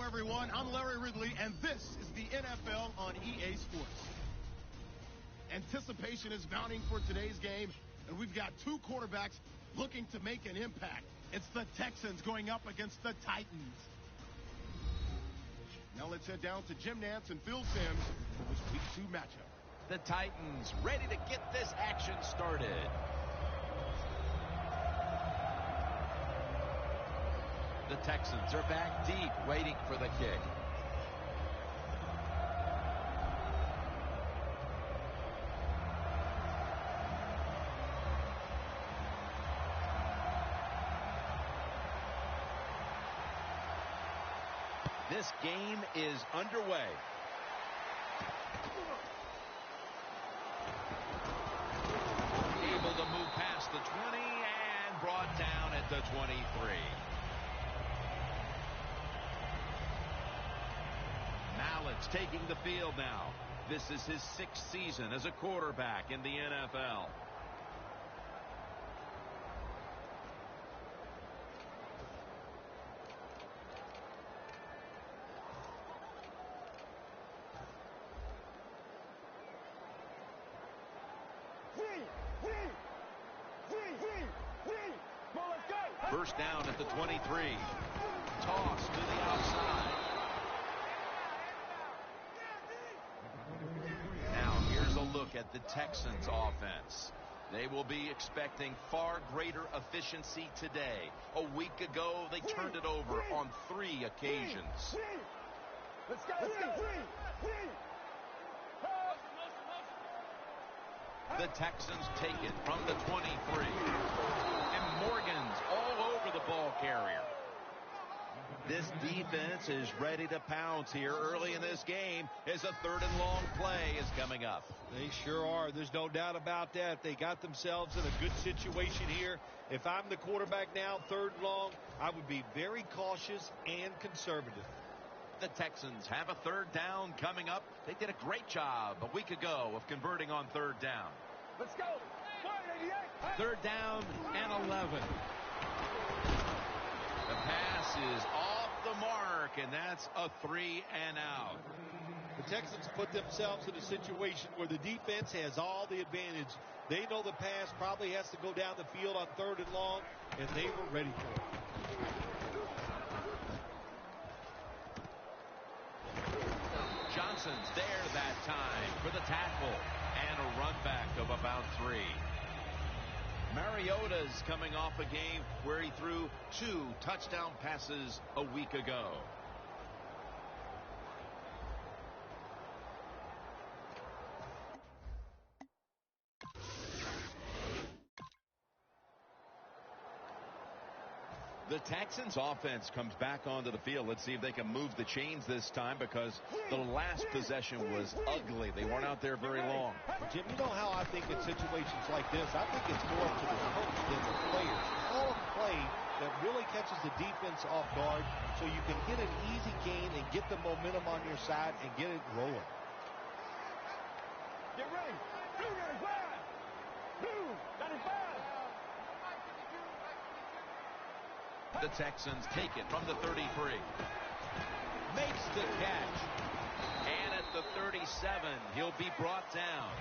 everyone. I'm Larry Ridley, and this is the NFL on EA Sports. Anticipation is mounting for today's game, and we've got two quarterbacks looking to make an impact. It's the Texans going up against the Titans. Now let's head down to Jim Nantz and Phil Simms for this Week 2 matchup. The Titans ready to get this action started. The Texans are back deep, waiting for the kick. This game is underway. Able to move past the 20 and brought down at the 23. Mallett's taking the field now. This is his 6th season as a quarterback in the NFL. First down at the 23. Toss to the outside. Now here's a look at the Texans offense. They will be expecting far greater efficiency today. A week ago, they turned it over on 3 occasions. Let's go. The Texans take it from the 23. And Morgan's all over the ball carrier. This defense is ready to pounce here early in this game as a 3rd and long play is coming up. They sure are. There's no doubt about that. They got themselves in a good situation here. If I'm the quarterback now, 3rd and long, I would be very cautious and conservative. The Texans have a 3rd down coming up. They did a great job a week ago of converting on 3rd down. Let's go. 3rd down and 11. The pass is off the mark, and that's a 3 and out. The Texans put themselves in a situation where the defense has all the advantage. They know the pass probably has to go down the field on 3rd and long, and they were ready for it. Johnson's there that time for the tackle and a run back of about 3. Mariota's coming off a game where he threw 2 touchdown passes a week ago. The Texans offense comes back onto the field. Let's see if they can move the chains this time, because the last possession was ugly. They weren't out there very long. Jim, you know how I think in situations like this, I think it's more up to the coach than the players. Call a play that really catches the defense off guard so you can get an easy gain and get the momentum on your side and get it rolling. Get ready. 295. The Texans take it from the 33. Makes the catch. And at the 37, he'll be brought down.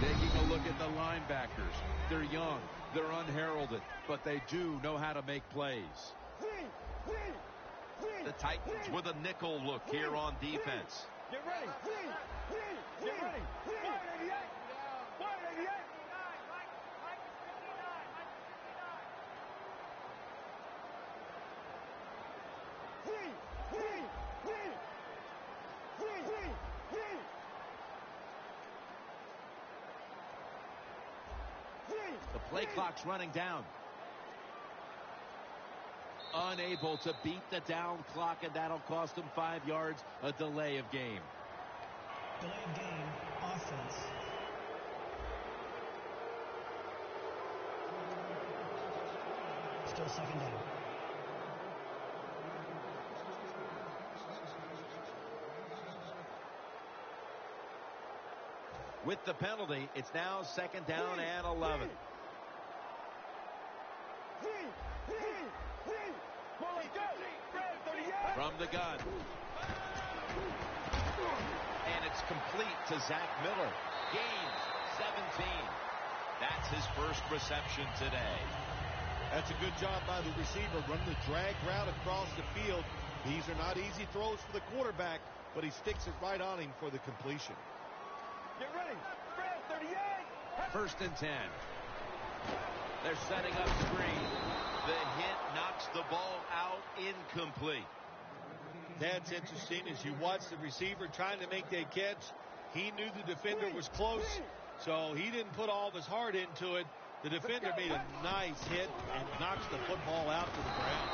Taking a look at the linebackers. They're young, they're unheralded, but they do know how to make plays. The Titans with a nickel look here on defense. Get ready. Get ready. 188. 188. The play clock's running down. Unable to beat the down clock, and that'll cost them 5 yards, a delay of game. Delay of game, offense. Still 2nd down. With the penalty, it's now 2nd down and 11. Let's go. Red 38. from the gun. And it's complete to Zach Miller. Gain 17. That's his first reception today. That's a good job by the receiver. Run the drag route across the field. These are not easy throws for the quarterback, but he sticks it right on him for the completion. Get ready. 38. First and 10. They're setting up screen. The hit knocks the ball out, incomplete. That's interesting. As you watch the receiver trying to make that catch, he knew the defender was close, so he didn't put all of his heart into it. The defender made a nice hit and knocks the football out to the ground.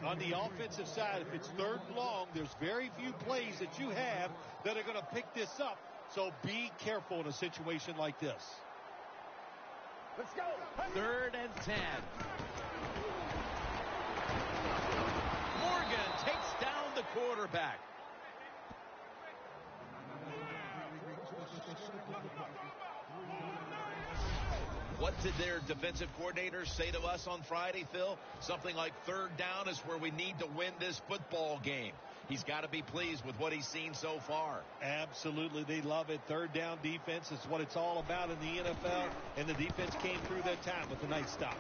On the offensive side, if it's third and long, there's very few plays that you have that are going to pick this up. So be careful in a situation like this. Let's go. Third and 10. Morgan takes down the quarterback. What did their defensive coordinators say to us on Friday, Phil? Something like third down is where we need to win this football game. He's got to be pleased with what he's seen so far. Absolutely. They love it. Third down defense is what it's all about in the NFL, and the defense came through that time with a nice stop.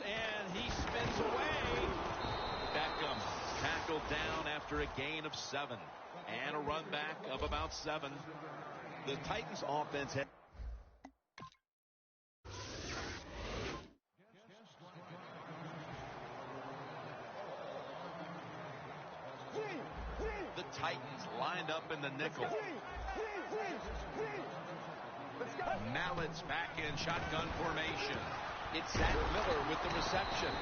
And he spins away. Beckham tackled down after a gain of 7 and a run back of about 7. The Titans offense had the Titans lined up in the nickel. Mallett's back in shotgun formation. It's Zach Miller with the reception.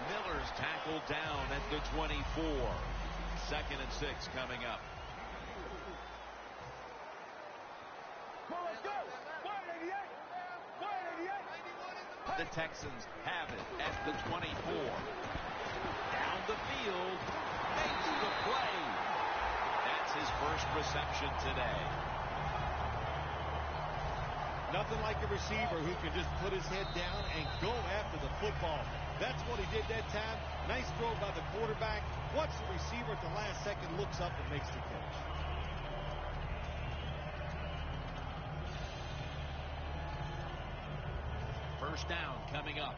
Miller's tackled down at the 24. 2nd and 6 coming up. The Texans have it at the 24. Down the field, makes the play. That's his first reception today. Nothing like a receiver who can just put his head down and go after the football. That's what he did that time. Nice throw by the quarterback. Watch the receiver at the last second, looks up and makes the catch. First down coming up.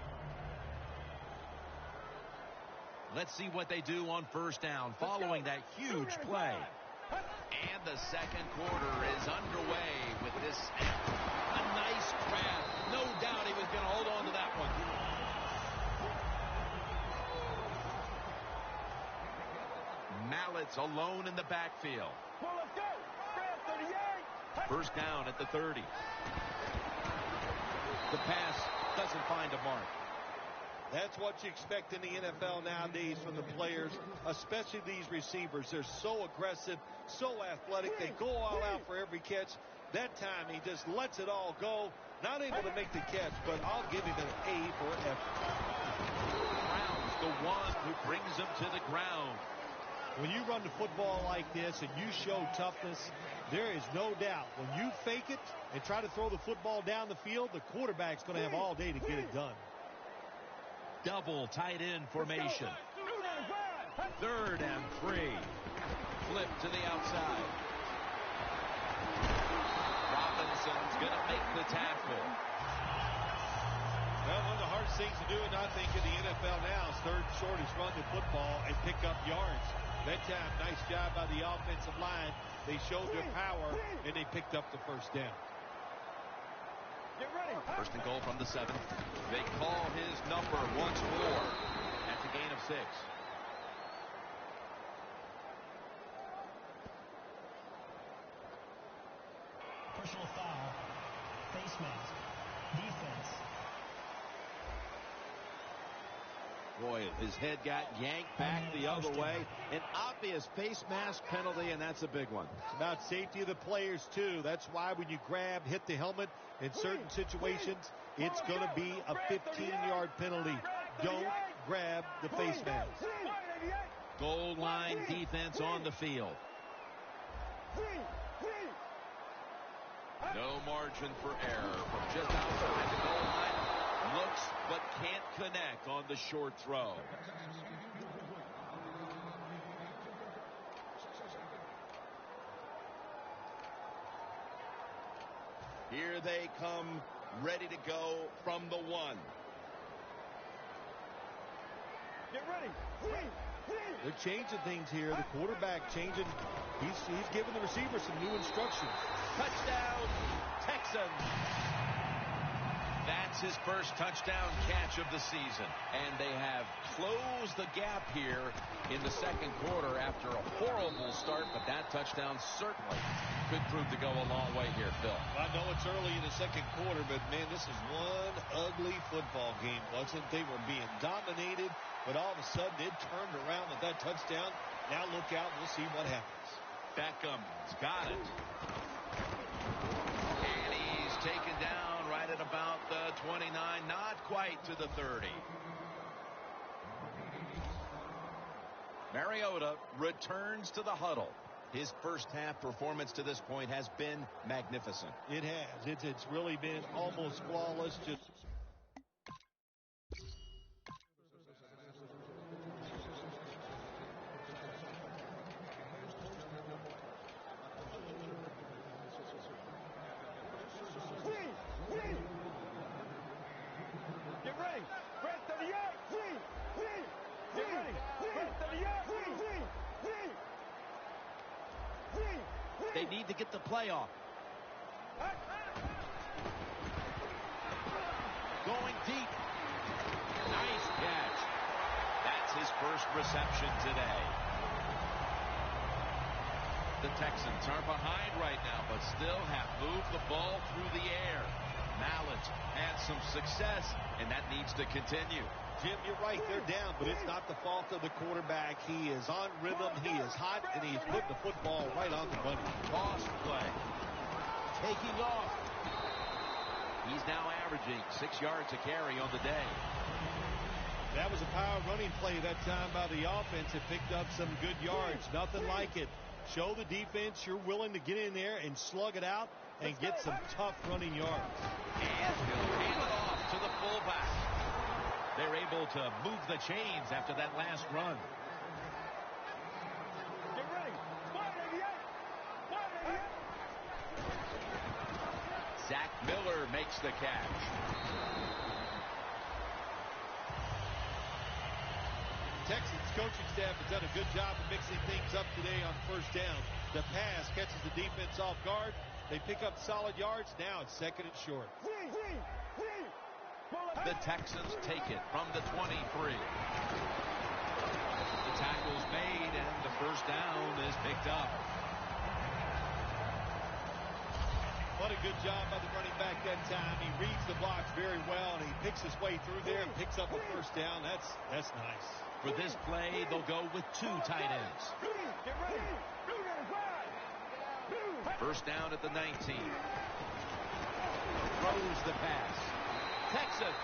Let's see what they do on first down following that huge play. And the second quarter is underway with this snap. A nice grab. No doubt he was going to hold on to that one. Mallett's alone in the backfield. First down at the 30. The pass doesn't find a mark. That's what you expect in the NFL nowadays from the players, especially these receivers. They're so aggressive, so athletic. They go all out for every catch. That time he just lets it all go. Not able to make the catch, but I'll give him an A for effort. Brown's the one who brings him to the ground. When you run the football like this and you show toughness, there is no doubt when you fake it and try to throw the football down the field, the quarterback's going to have all day to get it done. Double tight end formation. 3rd and 3. Flip to the outside. Robinson's going to make the tackle. Well, one of the hardest things to do, and I think in the NFL now, is third and short is run the football and pick up yards. That time, nice job by the offensive line. They showed their power, and they picked up the first down. Get ready. First and goal from the 7. They call his number once more at the gain of 6. Personal foul. Face mask. Defense. Boy, his head got yanked back the other way. An obvious face mask penalty, and that's a big one. About safety of the players, too. That's why when you grab, hit the helmet in certain situations, it's going to be a 15-yard penalty. Don't grab the face mask. Goal line defense on the field. No margin for error from just outside the goal line. Looks but can't connect on the short throw. Here they come, ready to go from the 1. Get ready. They're changing things here. The quarterback changing. He's giving the receiver some new instructions. Touchdown, Texans. That's his first touchdown catch of the season. And they have closed the gap here in the second quarter after a horrible start, but that touchdown certainly could prove to go a long way here, Phil. I know it's early in the second quarter, but, man, this is one ugly football game, wasn't it? They were being dominated, but all of a sudden it turned around with that touchdown. Now look out. We'll see what happens. Beckham's got it. And he's taken down right at about the 29, not quite to the 30. Mariota returns to the huddle. His first half performance to this point has been magnificent. It has. It's really been almost flawless. Just Get ready. Press 38. Get ready. Press 38. They need to get the play off. Going deep. Nice catch. That's his first reception today. The Texans are behind right now, but still have moved the ball through the air. Mallett had some success, and that needs to continue. Jim, you're right. They're down, but it's not the fault of the quarterback. He is on rhythm. He is hot, and he's putting the football right on the money. Toss play. Taking off. He's now averaging 6 yards a carry on the day. That was a power running play that time by the offense. It picked up some good yards. Nothing like it. Show the defense you're willing to get in there and slug it out and get some tough running yards. And he'll hand it off to the fullback. They're able to move the chains after that last run. Get ready. 588. Zach Miller makes the catch. Texans coaching staff has done a good job of mixing things up today on first down. The pass catches the defense off guard. They pick up solid yards. Now it's second and short. The Texans take it from the 23. The tackle's made, and the first down is picked up. What a good job by the running back that time. He reads the blocks very well, and he picks his way through there and picks up a first down. That's nice. For this play, they'll go with 2 tight ends. Get ready. First down at the 19. Throws the pass. Texans,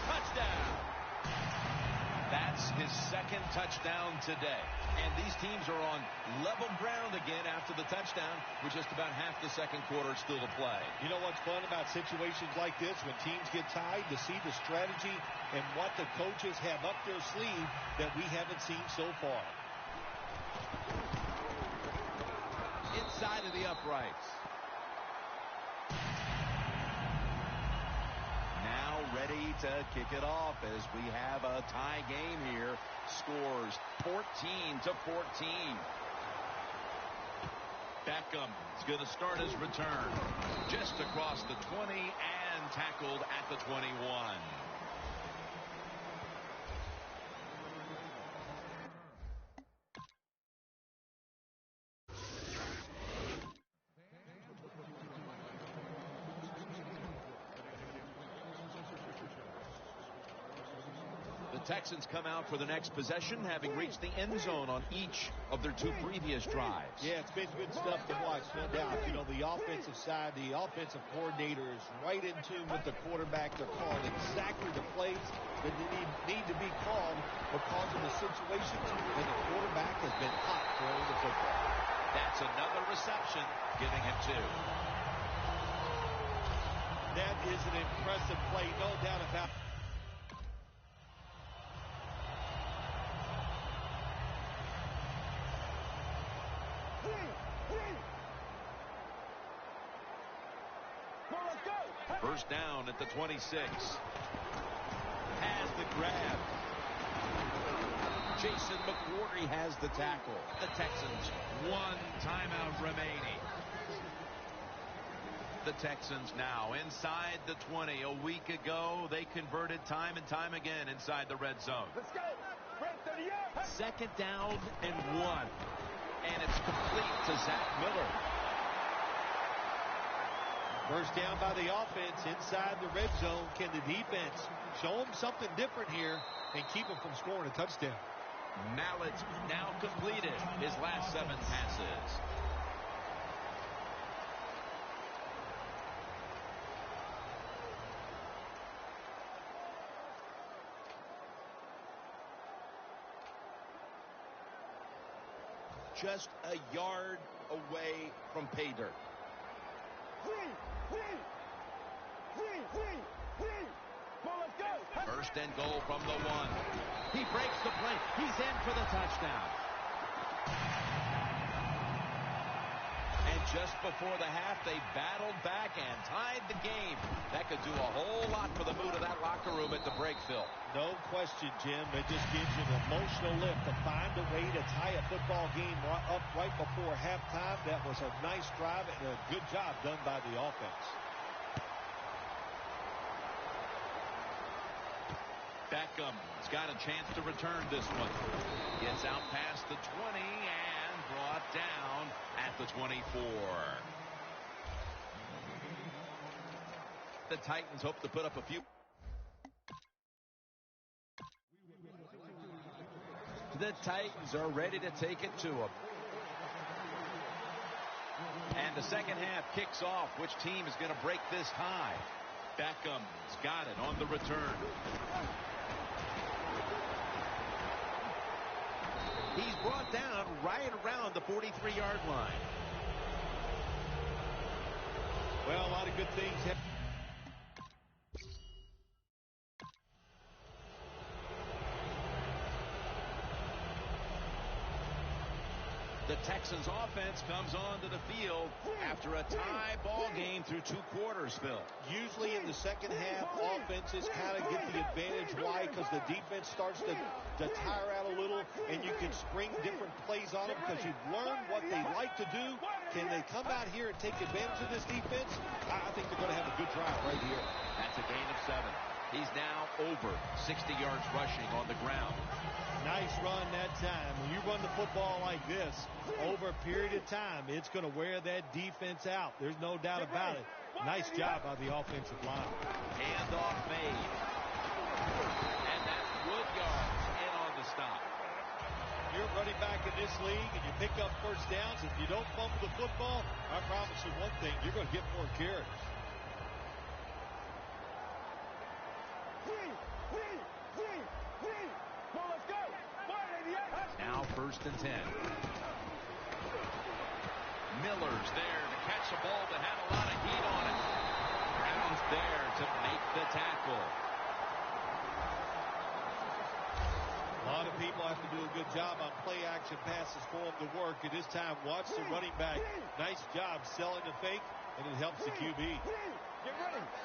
touchdown. That's his second touchdown today. And these teams are on level ground again after the touchdown with just about half the second quarter still to play. You know what's fun about situations like this? When teams get tied, to see the strategy and what the coaches have up their sleeve that we haven't seen so far. Inside of the uprights. Now ready to kick it off as we have a tie game here. Scores 14-14. Beckham is going to start his return just across the 20 and tackled at the 21. Texans come out for the next possession, having reached the end zone on each of their 2 previous drives. Yeah, it's been good stuff to watch, no doubt. You know, the offensive side, the offensive coordinator is right in tune with the quarterback. They're calling exactly the plays that need to be called because of the situations, and the quarterback has been hot throwing the football. That's another reception, giving him 2. That is an impressive play, no doubt about it. First down at the 26. Has the grab. Jason McWhorter has the tackle. The Texans, one timeout remaining. The Texans now inside the 20. A week ago, they converted time and time again inside the red zone. Let's go. Second down and 1. And it's complete to Zach Miller. First down by the offense inside the red zone. Can the defense show them something different here and keep them from scoring a touchdown? Mallet now completed his last 7 passes. Just a yard away from pay dirt. First and goal from the 1. He breaks the play. He's in for the touchdown. And just before the half, they battled back and tied the game. That could do a whole lot for the mood of that locker room at the break, Phil. No question, Jim. It just gives you an emotional lift to find a way to tie a football game up right before halftime. That was a nice drive and a good job done by the offense. Beckham's got a chance to return this one. Gets out past the 20 and brought down at the 24. The Titans hope to put up a few. The Titans are ready to take it to them. And the second half kicks off. Which team is going to break this tie? Beckham's got it on the return. He's brought down right around the 43-yard line. Well, a lot of good things have. The Texans offense comes onto the field after a tie ball game through 2 quarters, Phil. Usually in the second half, offenses kind of get the advantage. Why? Because the defense starts to tire out a little, and you can spring different plays on them because you've learned what they like to do. Can they come out here and take advantage of this defense? I think they're going to have a good drive right here. That's a gain of 7. He's now over 60 yards rushing on the ground. Nice run that time. When you run the football like this over a period of time, it's going to wear that defense out. There's no doubt about it. Nice job by the offensive line. Handoff made. And that's Woodyard in on the stop. You're running back in this league and you pick up first downs. If you don't fumble the football, I promise you one thing, you're going to get more carries. Now 1st and 10. Miller's there to catch a ball that had a lot of heat on it. Brown's there to make the tackle. A lot of people have to do a good job on play action passes for them to work. At this time, watch the running back. Nice job selling the fake, and it helps the QB.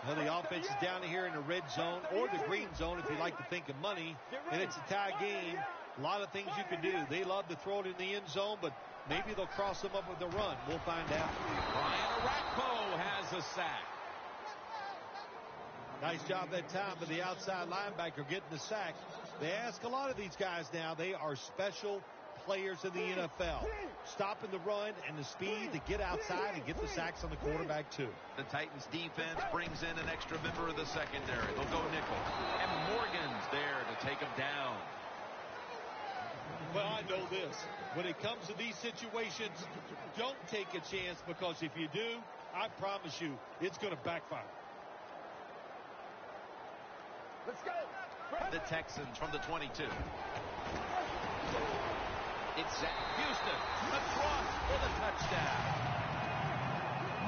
Now the offense is down here in the red zone or the green zone if you like to think of money. And it's a tie game. A lot of things you can do. They love to throw it in the end zone, but maybe they'll cross them up with a run. We'll find out. Brian Arakpo has a sack. Nice job that time by the outside linebacker getting the sack. They ask a lot of these guys now. They are special players in the NFL. Stopping the run and the speed to get outside and get the sacks on the quarterback, too. The Titans defense brings in an extra member of the secondary. They'll go nickel. And Morgan's there to take him down. Well, I know this. When it comes to these situations, don't take a chance because if you do, I promise you, it's going to backfire. Let's go. The Texans from the 22. It's Zach Houston across for the touchdown.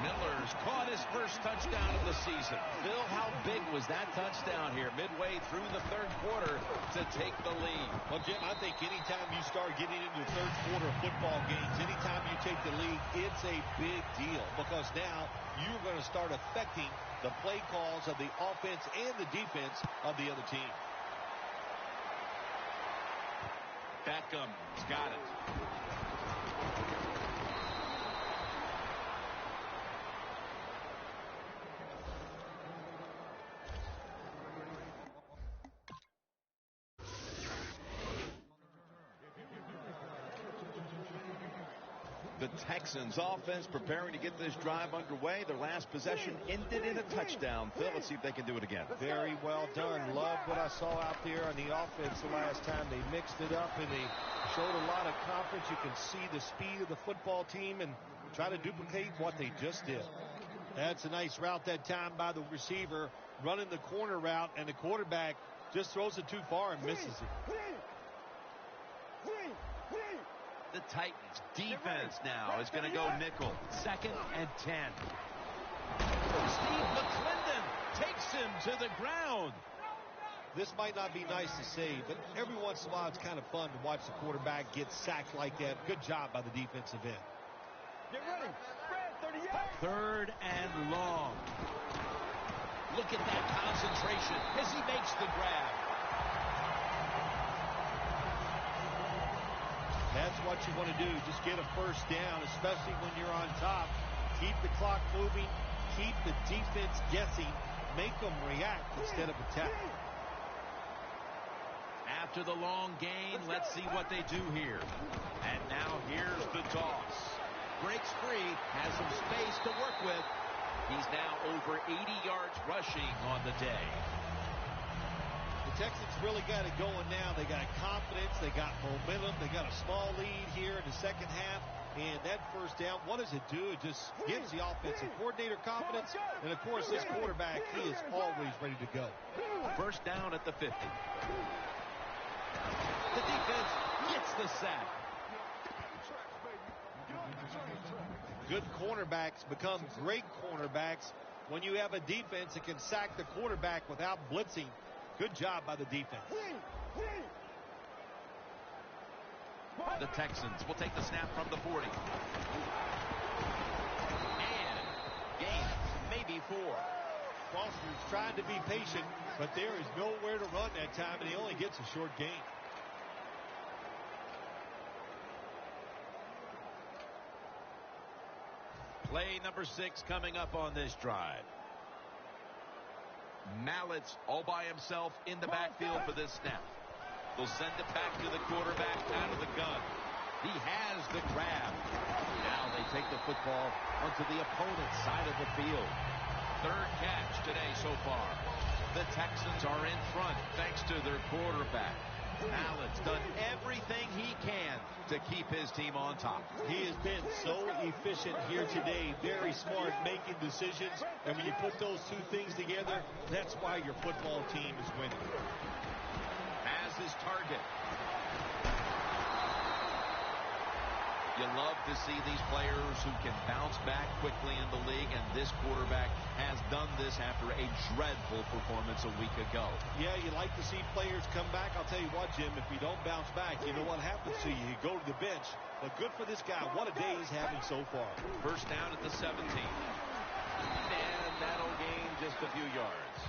Miller's Mahomes caught his first touchdown of the season. Phil, how big was that touchdown here midway through the third quarter to take the lead? Well, Jim, I think anytime you start getting into the third quarter of football games, anytime you take the lead, it's a big deal because now you're going to start affecting the play calls of the offense and the defense of the other team. Beckham's got it. The Texans offense preparing to get this drive underway. Their last possession ended in a touchdown. Phil, let's see if they can do it again. Very well done. Loved what I saw out there on the offense the last time. They mixed it up and they showed a lot of confidence. You can see the speed of the football team and try to duplicate what they just did. That's a nice route that time by the receiver, running the corner route, and the quarterback just throws it too far and misses it. The Titans defense now is going to go nickel. 2nd and 10. Steve McClendon takes him to the ground. This might not be nice to say, but every once in a while it's kind of fun to watch the quarterback get sacked like that. Good job by the defensive end. Get ready. Spread 38. 3rd and long. Look at that concentration as he makes the grab. That's what you want to do. Just get a first down, especially when you're on top. Keep the clock moving. Keep the defense guessing. Make them react instead of attack. After the long gain, let's see what they do here. And now here's the toss. Breaks free, has some space to work with. He's now over 80 yards rushing on the day. The Texans really got it going now. They got confidence. They got momentum. They got a small lead here in the second half. And that first down, what does it do? It just gives the offensive coordinator confidence. And, of course, this quarterback, he is always ready to go. First down at the 50. The defense gets the sack. Good cornerbacks become great cornerbacks when you have a defense that can sack the quarterback without blitzing. Good job by the defense. The Texans will take the snap from the 40. And gain maybe 4. Foster's trying to be patient, but there is nowhere to run that time, and he only gets a short gain. Play number 6 coming up on this drive. Mallett's all by himself in the backfield for this snap. They'll send it back to the quarterback out of the gun. He has the grab. Now they take the football onto the opponent's side of the field. 3rd catch today so far. The Texans are in front thanks to their quarterback. Mallett's done everything he can to keep his team on top. He has been so efficient here today. Very smart making decisions. And when you put those two things together, that's why your football team is winning. As his target. You love to see these players who can bounce back quickly in the league, and this quarterback has done this after a dreadful performance a week ago. Yeah, you like to see players come back. I'll tell you what, Jim, if you don't bounce back, you know what happens to you. You go to the bench. But good for this guy. What a day he's having so far. First down at the 17. And that'll gain just a few yards.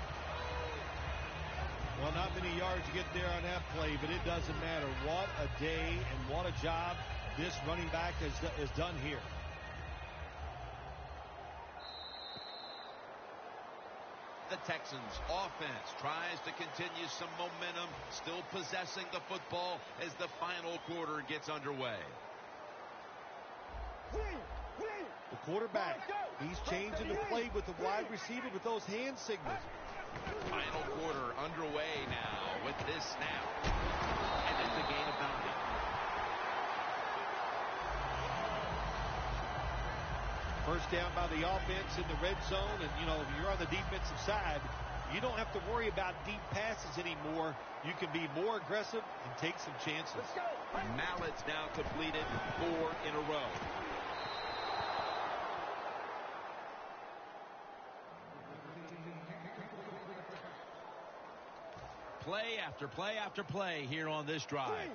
Well, not many yards to get there on that play, but it doesn't matter. What a day and what a job this running back has done here. The Texans offense tries to continue some momentum, still possessing the football as the final quarter gets underway. The quarterback, he's changing the play with the wide receiver with those hand signals. Final quarter underway now with this snap. And it's a gain of 9. First down by the offense in the red zone, and you know, if you're on the defensive side, you don't have to worry about deep passes anymore. You can be more aggressive and take some chances. Mallett's now completed 4 in a row. play after play after play here on this drive.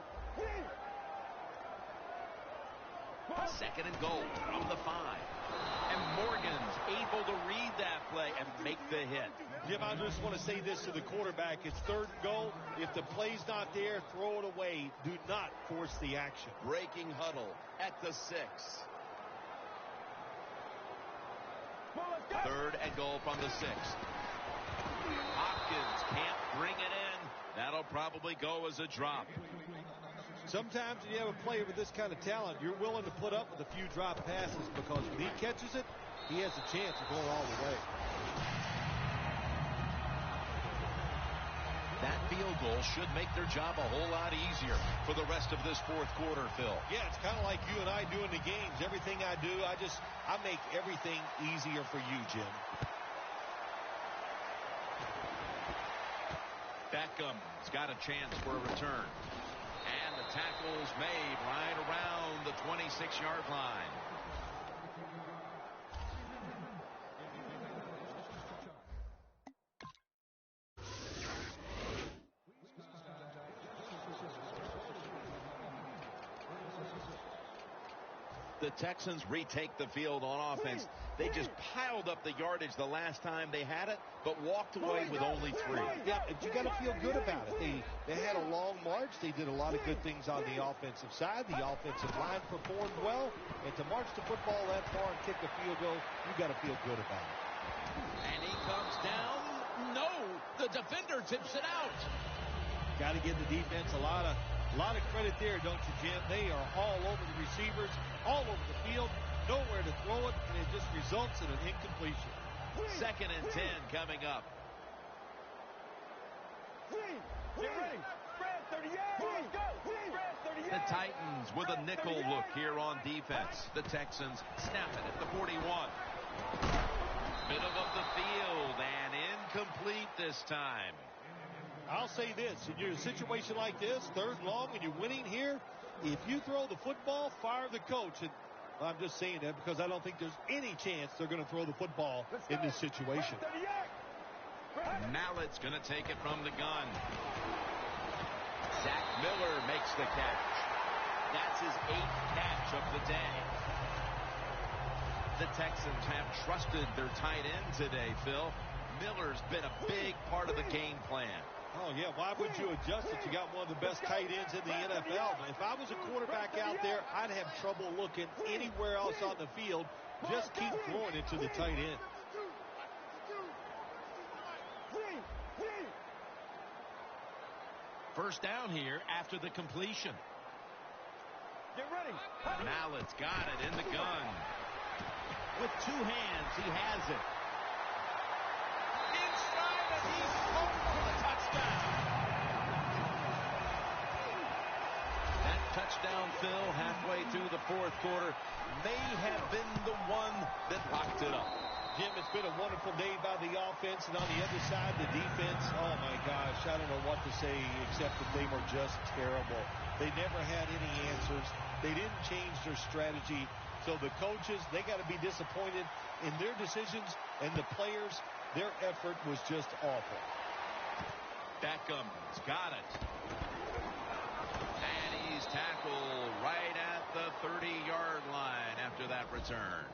Second and goal from the 5. And Morgan's able to read that play and make the hit. Jim, I just want to say this to the quarterback. It's third and goal. If the play's not there, throw it away. Do not force the action. Breaking huddle at the 6. Third and goal from the 6. Hopkins can't bring it in. That'll probably go as a drop. Sometimes when you have a player with this kind of talent, you're willing to put up with a few drop passes because when he catches it, he has a chance of going all the way. That field goal should make their job a whole lot easier for the rest of this fourth quarter, Phil. Yeah, it's kind of like you and I do in the games. Everything I do, I make everything easier for you, Jim. Beckham's got a chance for a return. And the tackle's made right around the 26-yard line. The Texans retake the field on offense. They just piled up the yardage the last time they had it, but walked away with only 3. Yeah, you got to feel good about it. They had a long march. They did a lot of good things on the offensive side. The offensive line performed well. And to march the football that far and kick a field goal, you got to feel good about it. And he comes down. No, the defender tips it out. Got to give the defense a lot of credit there, don't you, Jim? They are all over the receivers, all over the field, nowhere to throw it, and it just results in an incompletion. 2nd and 10 coming up. Get ready. Spread 38. Let's go. Spread 38. The Titans with a nickel look here on defense. The Texans snap it at the 41. Middle of the field and incomplete this time. I'll say this, in your situation like this, third and long, and you're winning here, if you throw the football, fire the coach. And I'm just saying that because I don't think there's any chance they're going to throw the football in this situation. Mallett's going to take it from the gun. Zach Miller makes the catch. That's his 8th catch of the day. The Texans have trusted their tight end today, Phil. Miller's been a big part of the game plan. Oh, yeah, why would you adjust it? You got one of the best tight ends in the NFL. If I was a quarterback out there, I'd have trouble looking anywhere else on the field. Just keep throwing it to the tight end. First down here after the completion. Get ready. Mallett's got it in the gun. With 2 hands, he has it. Inside, and he's home for the touchdown. That touchdown, Phil, halfway through the fourth quarter, may have been the one that locked it up. Jim, it's been a wonderful day by the offense, and on the other side, the defense, oh my gosh, I don't know what to say except that they were just terrible. They never had any answers. They didn't change their strategy. So the coaches, they got to be disappointed in their decisions, and the players, their effort was just awful. Beckham's got it. And he's tackled right at the 30-yard line after that return.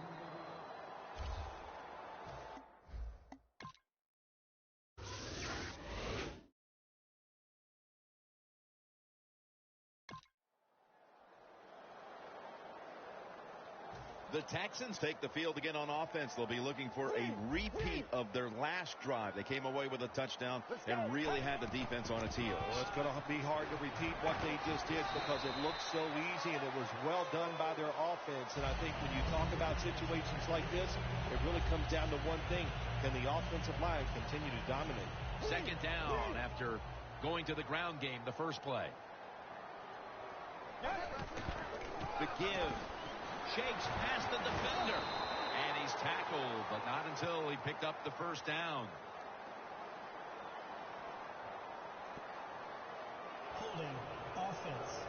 The Texans take the field again on offense. They'll be looking for a repeat of their last drive. They came away with a touchdown and really had the defense on its heels. Well, it's going to be hard to repeat what they just did because it looked so easy and it was well done by their offense. And I think when you talk about situations like this, it really comes down to one thing. Can the offensive line continue to dominate? Second down after going to the ground game the first play. The give. Shakes past the defender. And he's tackled, but not until he picked up the first down. Holding offense.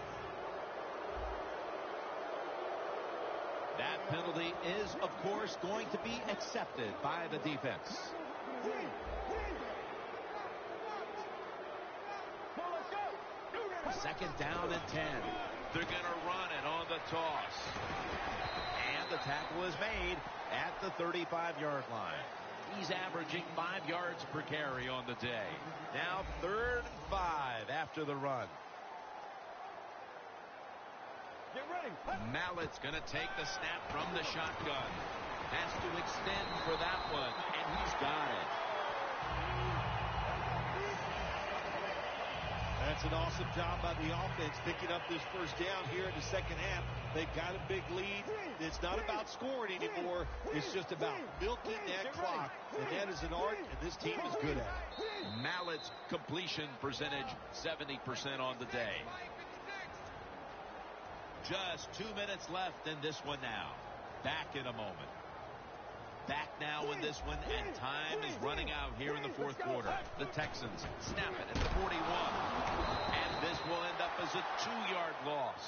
That penalty is, of course, going to be accepted by the defense. Second down and 10. They're going to run it on the toss. And the tackle is made at the 35-yard line. He's averaging 5 yards per carry on the day. Now 3rd and 5 after the run. Get ready. Mallett's going to take the snap from the shotgun. Has to extend for that one, and he's got it. That's an awesome job by the offense picking up this first down here in the second half. They've got a big lead. It's not about scoring anymore. It's just about milking that clock, and that is an art, and this team is good at it. Mallett's completion percentage, 70% on the day. Just 2 minutes left in this one now. Back in a moment. Back now in this one, and time is running out here in the fourth quarter. The Texans snap it at the 41. And this will end up as a 2-yard loss.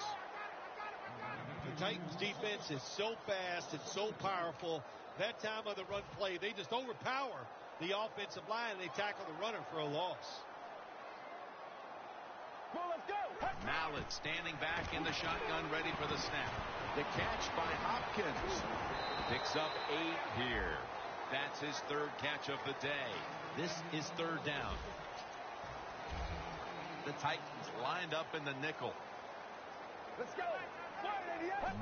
The Titans defense is so fast and so powerful. That time of the run play, they just overpower the offensive line, and they tackle the runner for a loss. Mallett standing back in the shotgun, ready for the snap. The catch by Hopkins. Picks up 8 here. That's his 3rd catch of the day. This is 3rd down. The Titans lined up in the nickel. Let's go.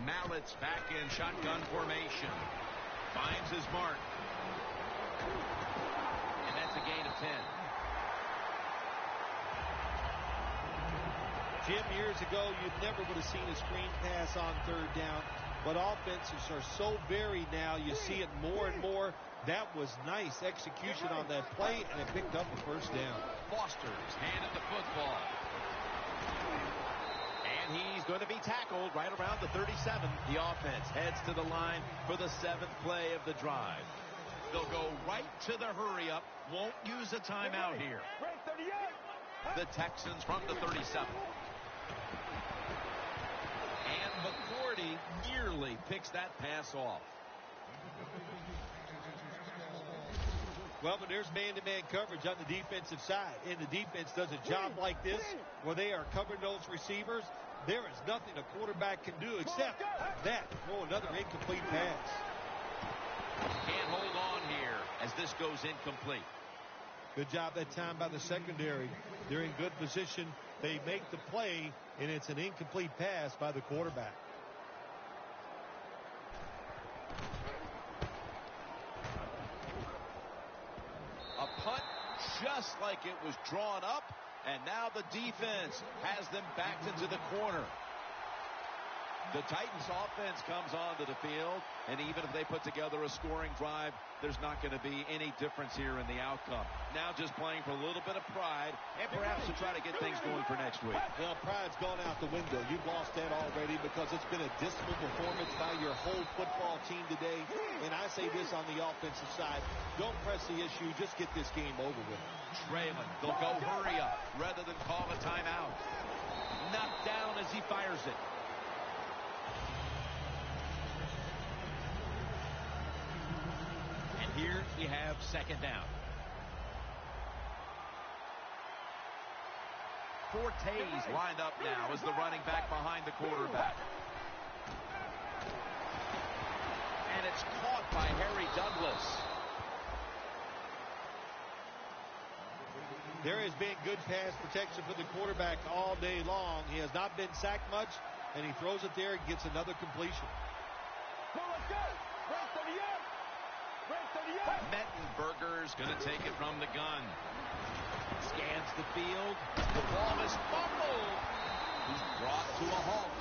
Mallett's back in shotgun formation. Finds his mark. And that's a gain of 10. Jim, years ago, you never would have seen a screen pass on 3rd down. But offenses are so varied now, you see it more and more. That was nice execution on that play, and it picked up a first down. Foster's handed the football. And he's going to be tackled right around the 37. The offense heads to the line for the 7th play of the drive. They'll go right to the hurry-up. Won't use a timeout here. The Texans from the 37. And McCourty nearly picks that pass off. Well, but there's man-to-man coverage on the defensive side, and the defense does a job like this where they are covering those receivers. There is nothing a quarterback can do except that, throw another incomplete pass. Can't hold on here as this goes incomplete. Good job that time by the secondary. They're in good position. They make the play, and it's an incomplete pass by the quarterback. A punt just like it was drawn up, and now the defense has them backed into the corner. The Titans offense comes onto the field, and even if they put together a scoring drive, there's not going to be any difference here in the outcome. Now just playing for a little bit of pride, and perhaps to try to get things going for next week. Well, pride's gone out the window. You've lost that already because it's been a dismal performance by your whole football team today. And I say this on the offensive side, don't press the issue, just get this game over with. Trailing, they'll go hurry up rather than call a timeout. Knocked down as he fires it. Here we have second down. Forte's lined up now as the running back behind the quarterback. And it's caught by Harry Douglas. There has been good pass protection for the quarterback all day long. He has not been sacked much, and he throws it there and gets another completion. Mettenberger's going to take it from the gun. Scans the field. The ball is fumbled. He's brought to a halt.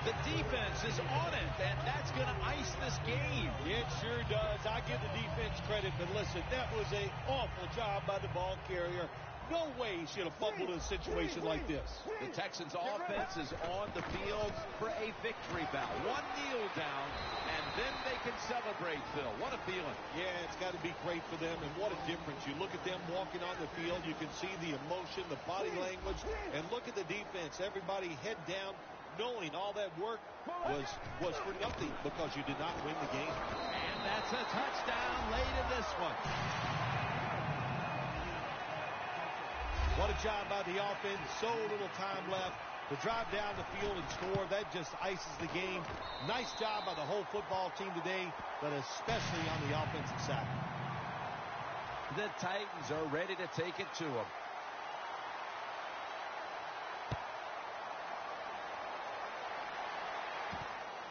The defense is on it, and that's going to ice this game. It sure does. I give the defense credit, but listen, that was an awful job by the ball carrier. No way he should have fumbled in a situation like this. The Texans offense is on the field for a victory bout. One kneel down, and then they can celebrate, Phil. What a feeling. Yeah, it's got to be great for them, and what a difference. You look at them walking on the field, you can see the emotion, the body language, and look at the defense. Everybody head down, knowing all that work was for nothing because you did not win the game. And that's a touchdown late in this one. What a job by the offense. So little time left to drive down the field and score. That just ices the game. Nice job by the whole football team today, but especially on the offensive side. The Titans are ready to take it to them.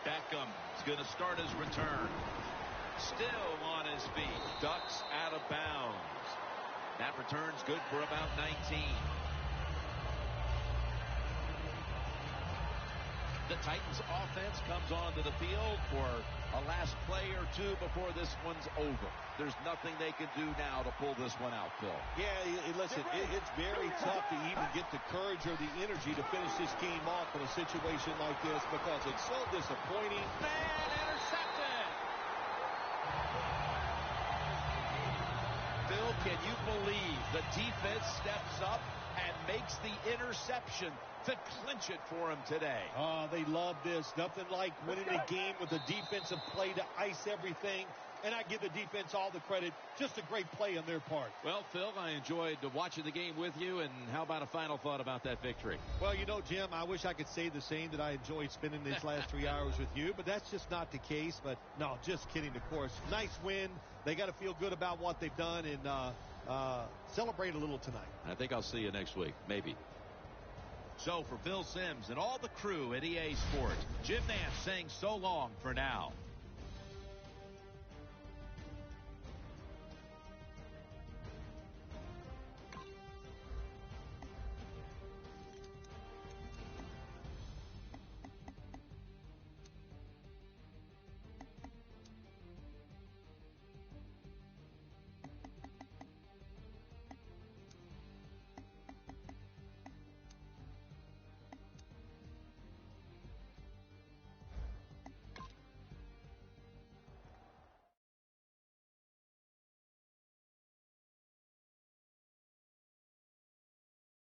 Beckham is going to start his return. Still on his feet. Ducks out of bounds. That return's good for about 19. The Titans offense comes onto the field for a last play or two before this one's over. There's nothing they can do now to pull this one out, Phil. Yeah, listen, it's very tough to even get the courage or the energy to finish this game off in a situation like this because it's so disappointing. Man, intercepted! Phil, can you believe the defense steps up and makes the interception to clinch it for him today? Oh, they love this. Nothing like winning a game with a defensive play to ice everything. And I give the defense all the credit. Just a great play on their part. Well, Phil, I enjoyed watching the game with you. And how about a final thought about that victory? Well, you know, Jim, I wish I could say the same, that I enjoyed spending these last 3 hours with you. But that's just not the case. But, no, just kidding, of course. Nice win. They got to feel good about what they've done and celebrate a little tonight. I think I'll see you next week. Maybe. So for Phil Simms and all the crew at EA Sports, Jim Nance saying so long for now.